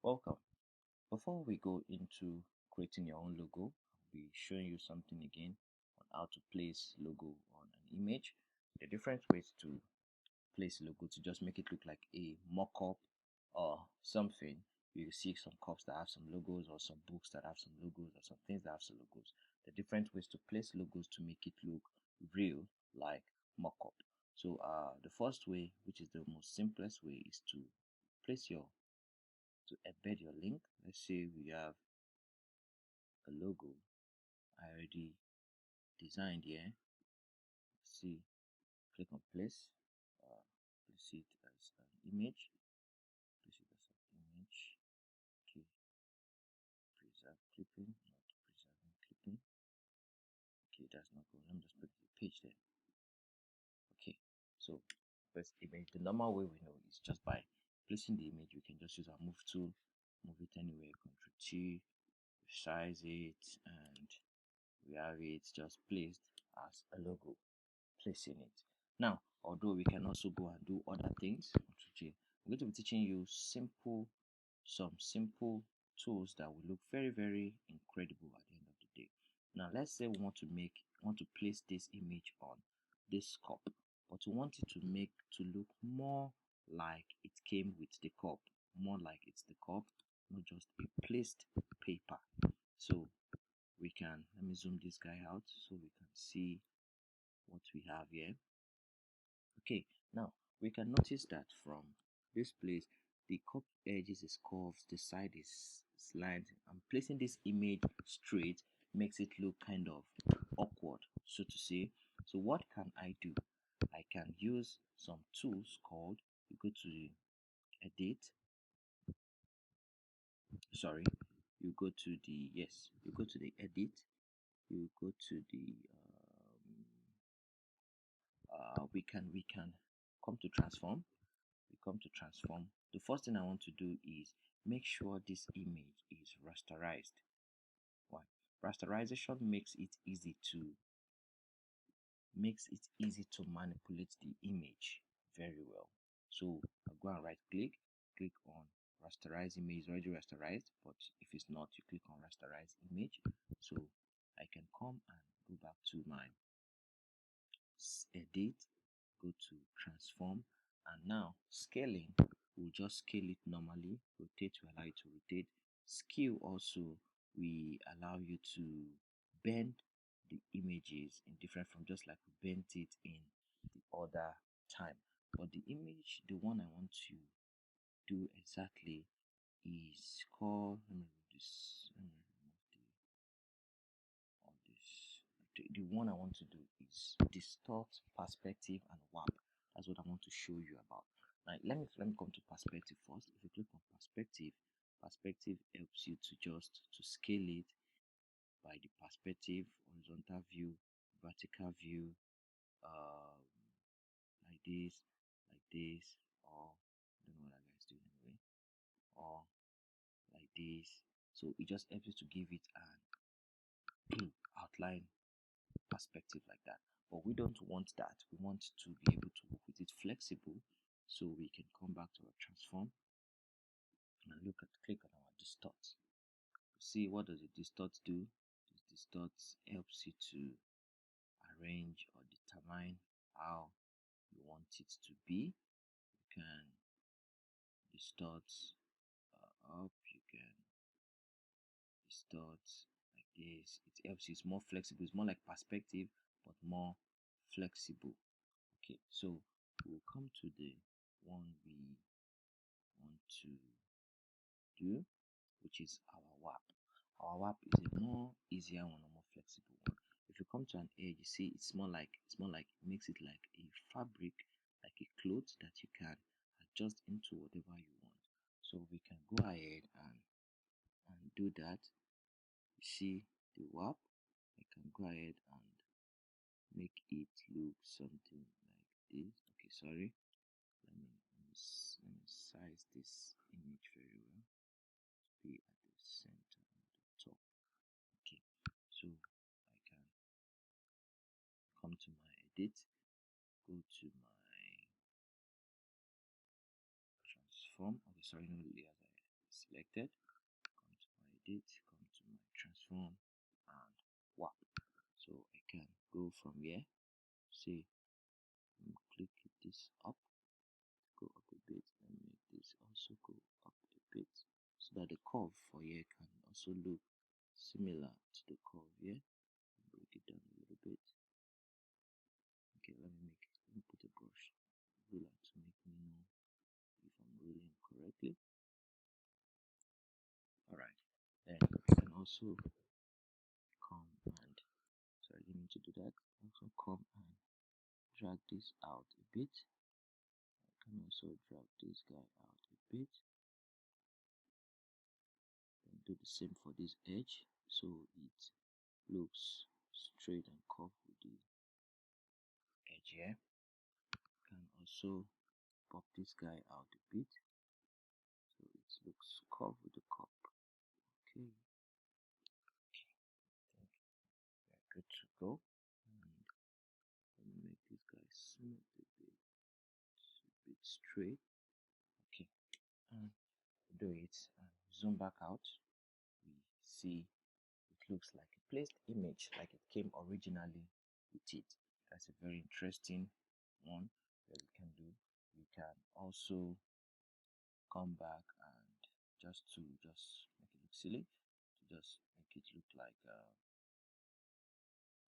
Welcome. Before we go into creating your own logo, I'll be showing you something again on how to place logo on an image. The different ways to place logo to just make it look like a mock-up or something. You see some cups that have some logos or some books that have some logos or some things that have some logos. The different ways to place logos to make it look real like mock-up. So the first way, which is the most simplest way, is to place your to embed your link. Let's say we have a logo I already designed here. See, click on place, place it as an image, place it as an image. Okay, preserve clipping, not preserving clipping. Okay, that's not good. Let me just put the page there. Okay, so first image. The normal way we know is just by placing the image. We can just use our move tool, move it anywhere. Ctrl T, resize it, and we have it just placed as a logo. Placing it. Now, although we can also go and do other things, I'm going to be teaching you some simple tools that will look very incredible at the end of the day. Now, let's say we want to place this image on this cup, but we want it to look more like it came with the cup, more like it's the cup, not just a placed paper. So we can, let me zoom this guy out so we can see what we have here. Okay, now we can notice that from this place the cup edges is curved, the side is slanted. I'm placing this image straight makes it look kind of awkward, so to say. So what can I do? I can use some tools called, you go to the edit, sorry, you go to the, yes, you go to the edit, you go to the we can come to transform. We come to transform. The first thing I want to do is make sure this image is rasterized. Why? Rasterization makes it easy to manipulate the image very well. So I'll go and right click on rasterize image. It's already rasterized, but if it's not, you click on rasterize image. So I can come and go back to my edit, go to transform, and now scaling, we'll just scale it normally. Rotate, we allow it to rotate. Scale also, we allow you to bend the images in different from just like we bent it in the other time. But the image, the one I want to do exactly is called, let me remove this, let me remove all this. The one I want to do is distort, perspective, and warp. That's what I want to show you about. Now, let me come to perspective first. If you click on perspective, perspective helps you to scale it by the perspective, horizontal view, vertical view, um, like this, or I don't know what that guy's doing anyway, or like this. So it just helps you to give it an outline perspective like that. But we don't want that. We want to be able to work with it flexible, so we can come back to our transform and click on our distort. See, what does the distort do? The distort helps you to arrange or determine how you want it to be. You can distort up, you can distort like this. It helps you, it's more flexible, it's more like perspective but more flexible. Okay, so we'll come to the one we want to do, which is our warp. Our warp is a more easier one, a more flexible one. If you come to an edge, you see it makes it like a fabric, like a cloth that you can adjust into whatever you want. So we can go ahead and do that. You see the warp. I can go ahead and make it look something like this. Okay, sorry. Let me size this image very well to be at the center and the top. Okay, so I can come to my edit, go to my transform. Okay, sorry, no layers. I selected, come to my edit, come to my transform and warp. So I can go from here, say click this up, go up a bit, and make this also go up a bit, so that the curve for here can also look similar to the curve here. Break it down a little bit. Okay, let me put a brush ruler to make me know if I'm ruling correctly. Alright, then I can also come and, sorry, I need to do that. Also come and drag this out a bit. I can also drag this guy out a bit. Then do the same for this edge, so it looks straight and curved with the edge here. Can also pop this guy out a bit, so it looks curved with the cup. Okay, I think we're good to go. And let me make this guy smooth a bit straight. Okay, and do it and zoom back out. We see it looks like a placed image, like it came originally with it. That's a very interesting one that we can do. We can also come back and just make it look silly, to just make it look like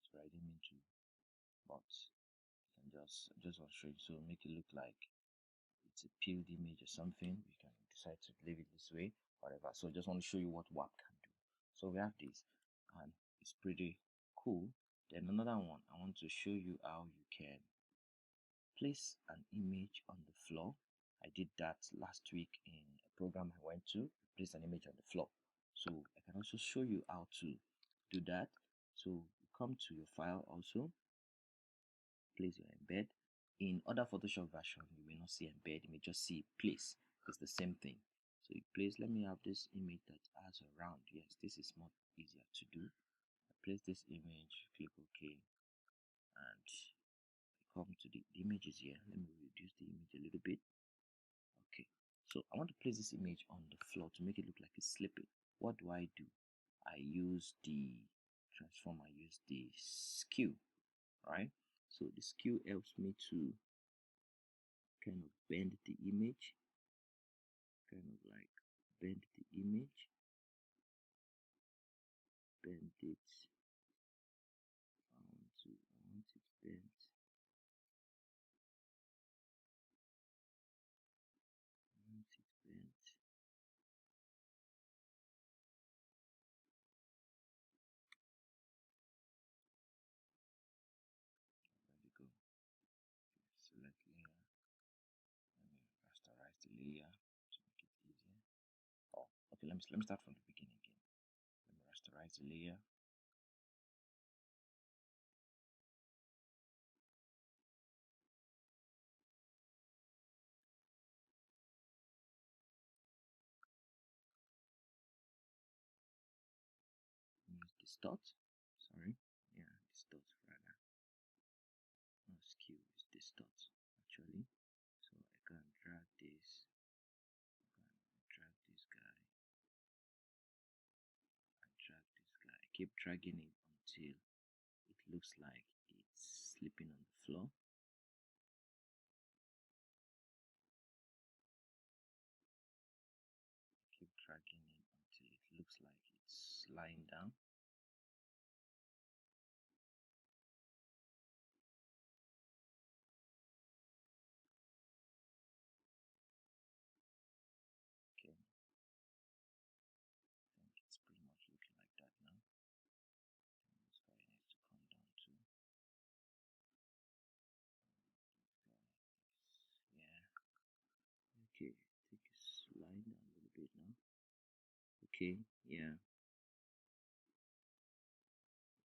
it's riding into, but you can just on straight, so make it look like it's a peeled image or something. You can decide to leave it this way, whatever. So just want to show you what WAP can do. So we have this and it's pretty cool. Then another one, I want to show you how you can place an image on the floor. I did that last week in a program I went to, place an image on the floor. So I can also show you how to do that. So you come to your file, also place your embed. In other Photoshop version, you may not see embed, you may just see place. It's the same thing. So you place, let me have this image that has a round. Yes, this is much easier to do. I place this image, click OK, and come to the images here. Let me reduce the image a little bit. Okay, so I want to place this image on the floor to make it look like it's slipping. What do? I use the transform, I use the skew, right? So the skew helps me to kind of bend the image, bend the image, bend it. I want it bent. There we go. Select layer. Let me rasterize the layer to make it easier. Oh, okay. Let me start from the beginning again. Let me rasterize the layer. Use distort. Sorry. Yeah, distort rather. No, skew is distort actually. So I can drag this. Drag this guy. I keep dragging it until it looks like it's slipping on the floor. Keep dragging it until it looks like it's lying down. Okay, I think it's pretty much looking like that now. This guy needs to come down too. Yeah. Okay, I think it's lying down a little bit now. Okay, yeah.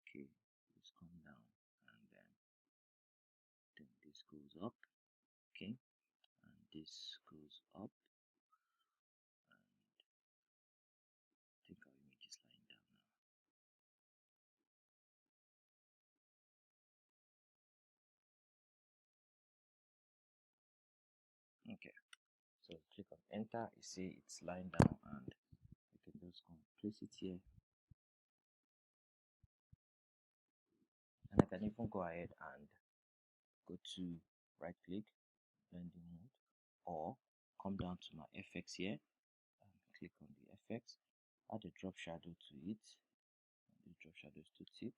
Okay, let's come down, and then this goes up. Okay, and this goes up, and I think our image is lying down now. Okay, so click on enter, you see it's lying down, and you can just come place it here. And I can even go ahead and go to right click, blending mode, or come down to my FX here and click on the FX, add a drop shadow to it. The drop shadow is too thick.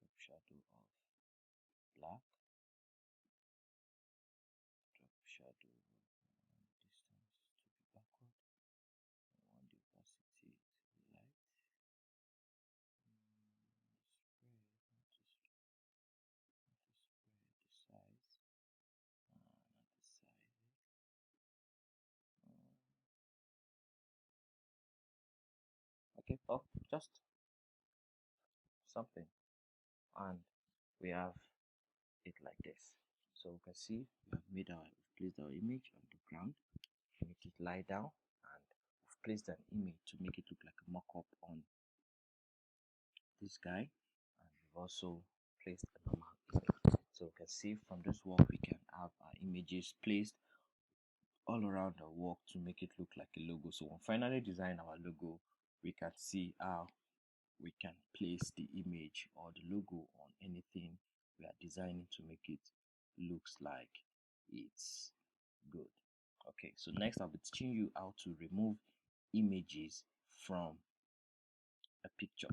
Drop shadow of black, drop shadow distance to be backward. I want the opacity to be light. Spread, not to spread the size, not the size. Okay, oh, just something, and we have it like this. So we can see we've placed our image on the ground, make it lie down, and we've placed an image to make it look like a mock-up on this guy, and we've also placed a normal image. So we can see from this work we can have our images placed all around our work to make it look like a logo. So when finally design our logo, we can see how we can place the image or the logo on anything we are designing to make it looks like it's good. Okay, so next I'll be teaching you how to remove images from a picture.